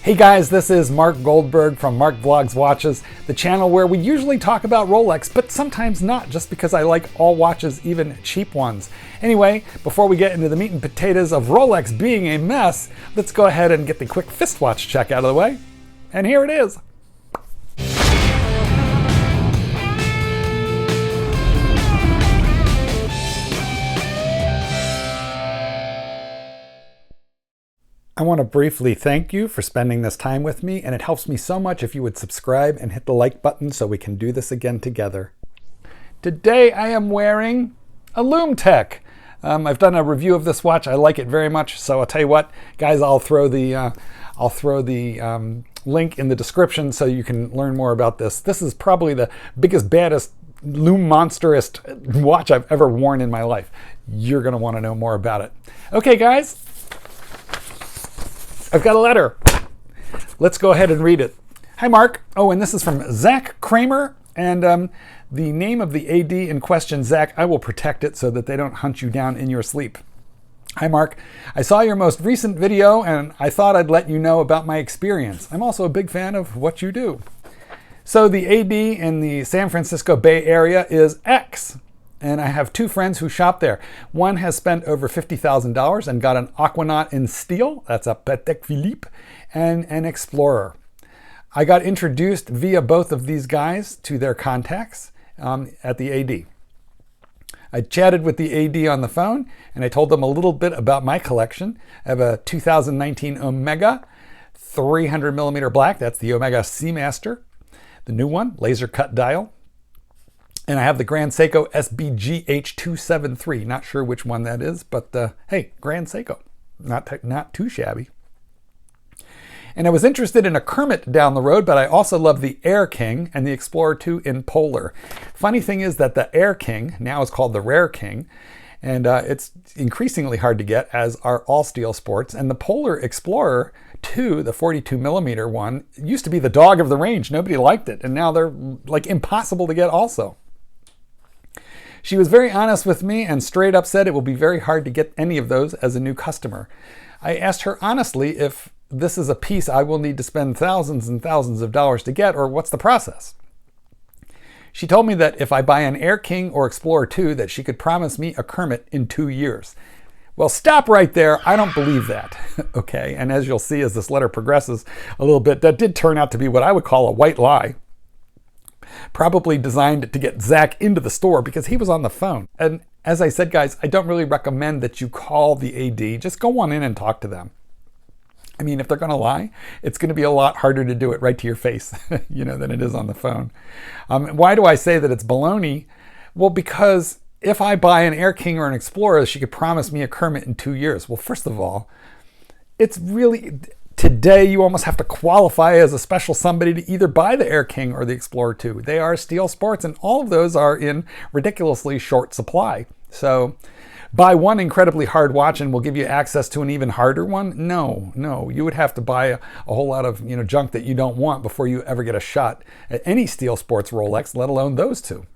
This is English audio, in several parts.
Hey guys, this is Mark Goldberg from Mark Vlogs Watches, the channel where we usually talk about Rolex, but sometimes not, just because I like all watches, even cheap ones. Anyway, before we get into the meat and potatoes of Rolex being a mess, let's go ahead and get the quick fist watch check out of the way. And here it is. I want to briefly thank you for spending this time with me, and it helps me so much if you would subscribe and hit the like button so we can do this again together. Today I am wearing a LUM Tech. I've done a review of this watch. I like it very much, so I'll tell you what, guys, I'll throw the link in the description so you can learn more about this. This is probably the biggest, baddest, LUM monsterest watch I've ever worn in my life. You're going to want to know more about it. Okay, guys. I've got a letter. Let's go ahead and read it. Hi, Mark. Oh, and this is from Zach Kramer. And the name of the AD in question, Zach, I will protect it so that they don't hunt you down in your sleep. Hi, Mark. I saw your most recent video and I thought I'd let you know about my experience. I'm also a big fan of what you do. So the AD in the San Francisco Bay Area is X. And I have two friends who shop there. One has spent over $50,000 and got an Aquanaut in steel, that's a Patek Philippe, and an Explorer. I got introduced via both of these guys to their contacts at the AD. I chatted with the AD on the phone and I told them a little bit about my collection. I have a 2019 Omega 300 millimeter black, that's the Omega C Master, the new one, laser cut dial. And I have the Grand Seiko SBGH273. Not sure which one that is, but hey, Grand Seiko. Not too shabby. And I was interested in a Kermit down the road, but I also love the Air King and the Explorer 2 in Polar. Funny thing is that the Air King now is called the Rare King, and it's increasingly hard to get, as are all steel sports. And the Polar Explorer 2, the 42 millimeter one, used to be the dog of the range. Nobody liked it, and now they're like impossible to get also. She was very honest with me and straight up said it will be very hard to get any of those as a new customer. I asked her honestly if this is a piece I will need to spend thousands and thousands of dollars to get, or what's the process. She told me that if I buy an Air King or Explorer 2, that she could promise me a Kermit in 2 years. Well, stop right there. I don't believe that. Okay, and as you'll see as this letter progresses a little bit, that did turn out to be what I would call a white lie. Probably designed to get Zach into the store because he was on the phone. And as I said, guys, I don't really recommend that you call the AD. Just go on in and talk to them. I mean, if they're going to lie, it's going to be a lot harder to do it right to your face, than it is on the phone. Why do I say that it's baloney? Well, because if I buy an Air King or an Explorer, she could promise me a Kermit in 2 years. Well, first of all, it's really... Today, you almost have to qualify as a special somebody to either buy the Air King or the Explorer 2. They are steel sports, and all of those are in ridiculously short supply. So buy one incredibly hard watch and we'll give you access to an even harder one? No. You would have to buy a whole lot of junk that you don't want before you ever get a shot at any steel sports Rolex, let alone those two.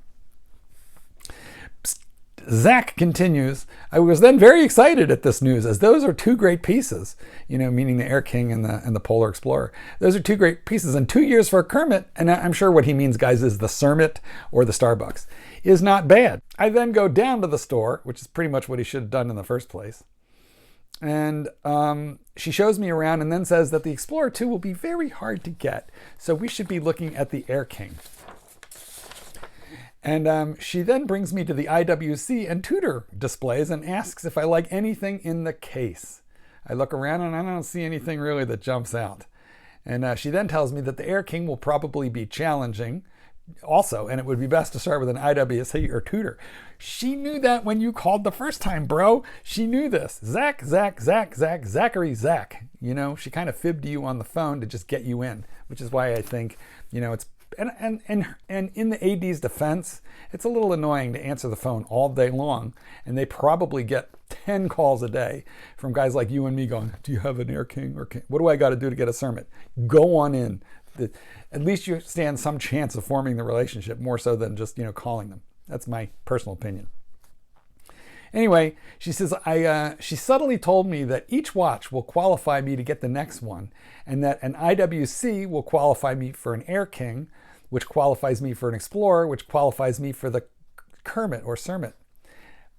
Zach continues, I was then very excited at this news, as those are two great pieces, meaning the Air King and the Polar Explorer. Those are two great pieces, and 2 years for a Kermit, and I'm sure what he means, guys, is the Cermit or the Starbucks, is not bad. I then go down to the store, which is pretty much what he should have done in the first place. And she shows me around and then says that the Explorer 2 will be very hard to get, so we should be looking at the Air King. And she then brings me to the IWC and Tudor displays and asks if I like anything in the case. I look around and I don't see anything really that jumps out. And she then tells me that the Air King will probably be challenging also, and it would be best to start with an IWC or Tudor. She knew that when you called the first time, bro. She knew this. Zachary Zach. She kind of fibbed to you on the phone to just get you in, which is why I think, it's And in the AD's defense, it's a little annoying to answer the phone all day long, and they probably get 10 calls a day from guys like you and me going, do you have an Air King? Or what do I got to do to get a Cermit? Go on in. At least you stand some chance of forming the relationship, more so than just calling them. That's my personal opinion. Anyway, she says, she subtly told me that each watch will qualify me to get the next one, and that an IWC will qualify me for an Air King, which qualifies me for an Explorer, which qualifies me for the Kermit or Cermit.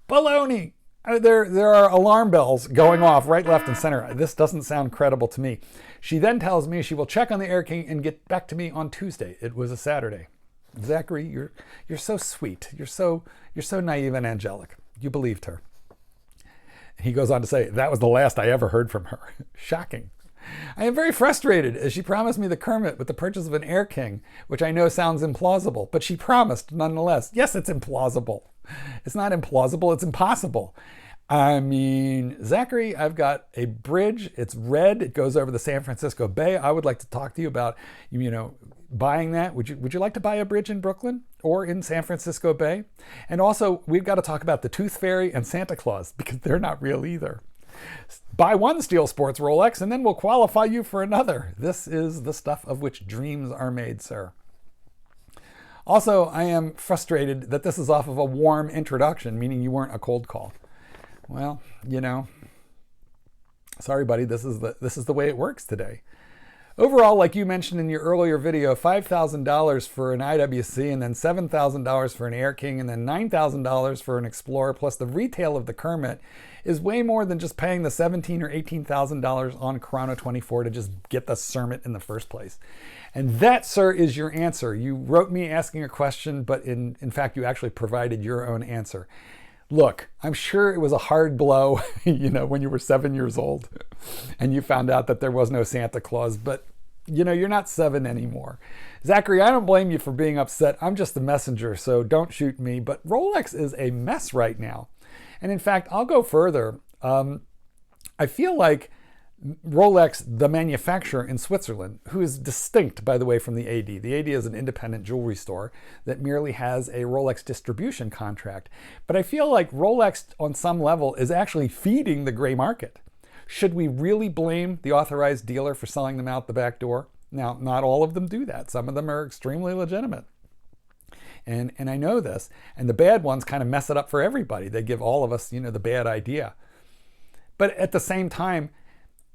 Baloney! There are alarm bells going off right, left, and center. This doesn't sound credible to me. She then tells me she will check on the Air King and get back to me on Tuesday. It was a Saturday. Zachary, you're so sweet. You're so naive and angelic. You believed her. He goes on to say, that was the last I ever heard from her. Shocking. I am very frustrated as she promised me the Kermit with the purchase of an Air King, which I know sounds implausible, but she promised nonetheless. Yes, it's implausible. It's not implausible, it's impossible. I mean, Zachary, I've got a bridge. It's red. It goes over the San Francisco Bay. I would like to talk to you about, buying that. Would you like to buy a bridge in Brooklyn or in San Francisco Bay? And also, we've got to talk about the Tooth Fairy and Santa Claus because they're not real either. Buy one Steel Sports Rolex and then we'll qualify you for another. This is the stuff of which dreams are made, sir. Also, I am frustrated that this is off of a warm introduction, meaning you weren't a cold call. Well, sorry, buddy, this is the way it works today. Overall, like you mentioned in your earlier video, $5,000 for an IWC and then $7,000 for an Air King and then $9,000 for an Explorer plus the retail of the Kermit is way more than just paying the $17,000 or $18,000 on Chrono 24 to just get the Cermit in the first place. And that, sir, is your answer. You wrote me asking a question, but in fact, you actually provided your own answer. Look, I'm sure it was a hard blow, when you were 7 years old and you found out that there was no Santa Claus, but you're not 7 anymore. Zachary, I don't blame you for being upset. I'm just the messenger, so don't shoot me. But Rolex is a mess right now. And in fact, I'll go further. I feel like Rolex, the manufacturer in Switzerland, who is distinct, by the way, from the AD. The AD is an independent jewelry store that merely has a Rolex distribution contract. But I feel like Rolex, on some level, is actually feeding the gray market. Should we really blame the authorized dealer for selling them out the back door? Now, not all of them do that. Some of them are extremely legitimate. And I know this. And the bad ones kind of mess it up for everybody. They give all of us, the bad idea. But at the same time,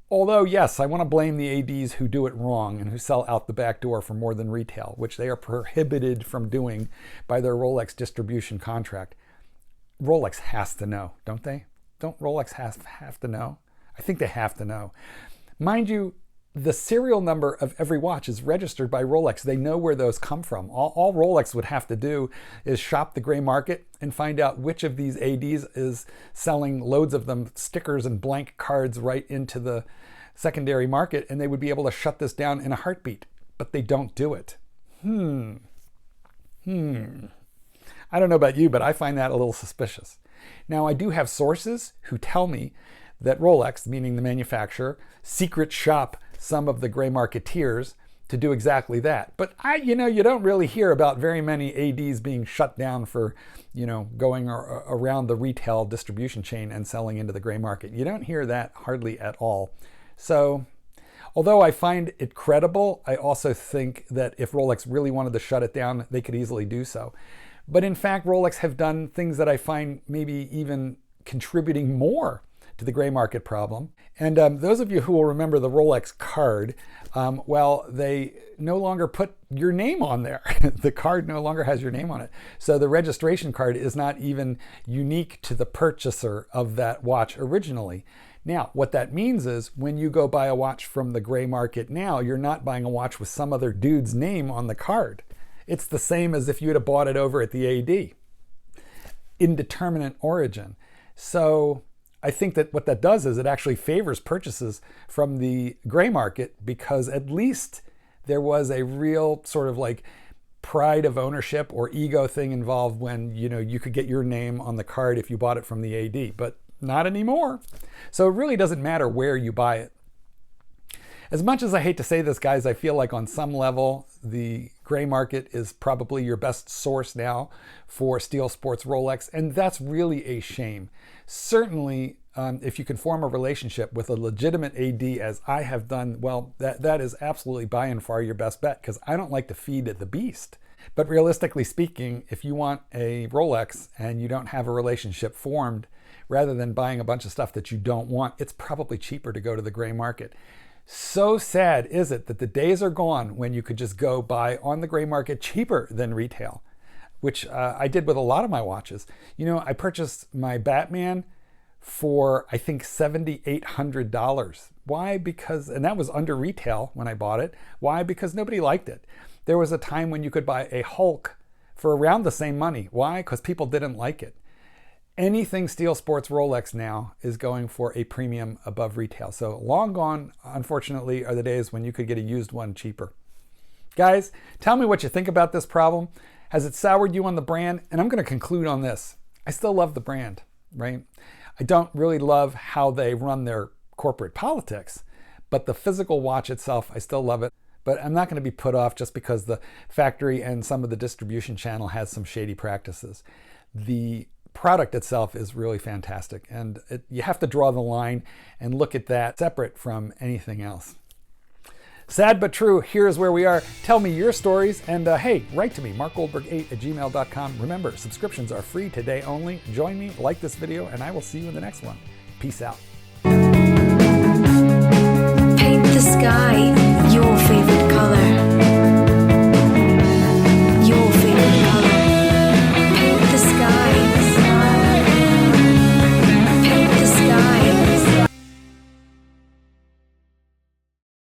although, yes, I want to blame the ADs who do it wrong and who sell out the back door for more than retail, which they are prohibited from doing by their Rolex distribution contract. Rolex has to know, don't they? Don't Rolex have to know? I think they have to know. Mind you, the serial number of every watch is registered by Rolex. They know where those come from. All Rolex would have to do is shop the gray market and find out which of these ADs is selling loads of them, stickers and blank cards right into the secondary market, and they would be able to shut this down in a heartbeat. But they don't do it. I don't know about you, but I find that a little suspicious. Now, I do have sources who tell me that Rolex, meaning the manufacturer, secret shop some of the gray marketeers to do exactly that. But you don't really hear about very many ADs being shut down for, going around the retail distribution chain and selling into the gray market. You don't hear that hardly at all. So, although I find it credible, I also think that if Rolex really wanted to shut it down, they could easily do so. But in fact, Rolex have done things that I find maybe even contributing more to the gray market problem. And those of you who will remember the Rolex card, they no longer put your name on there. The card no longer has your name on it. So the registration card is not even unique to the purchaser of that watch originally. Now, what that means is when you go buy a watch from the gray market now, you're not buying a watch with some other dude's name on the card. It's the same as if you'd have bought it over at the AD. Indeterminate origin. So I think that what that does is it actually favors purchases from the gray market because at least there was a real sort of like pride of ownership or ego thing involved when, you could get your name on the card if you bought it from the AD, but not anymore. So it really doesn't matter where you buy it. As much as I hate to say this, guys, I feel like on some level, the gray market is probably your best source now for Steel Sports Rolex, and that's really a shame. Certainly, if you can form a relationship with a legitimate AD as I have done, well, that is absolutely by and far your best bet because I don't like to feed the beast. But realistically speaking, if you want a Rolex and you don't have a relationship formed, rather than buying a bunch of stuff that you don't want, it's probably cheaper to go to the gray market. So sad is it that the days are gone when you could just go buy on the gray market cheaper than retail, which I did with a lot of my watches. You know, I purchased my Batman for, I think, $7,800. Why? Because, and that was under retail when I bought it. Why? Because nobody liked it. There was a time when you could buy a Hulk for around the same money. Why? Because people didn't like it. Anything Steel Sports Rolex now is going for a premium above retail. So long gone, unfortunately, are the days when you could get a used one cheaper. Guys, tell me what you think about this problem. Has it soured you on the brand? And I'm going to conclude on this. I still love the brand, right? I don't really love how they run their corporate politics, but the physical watch itself, I still love it. But I'm not going to be put off just because the factory and some of the distribution channel has some shady practices. The product itself is really fantastic, and you have to draw the line and look at that separate from anything else. Sad but true, here's where we are. Tell me your stories, and hey, write to me, markgoldberg8@gmail.com. Remember, subscriptions are free today only. Join me, like this video, and I will see you in the next one. Peace out. Paint the sky.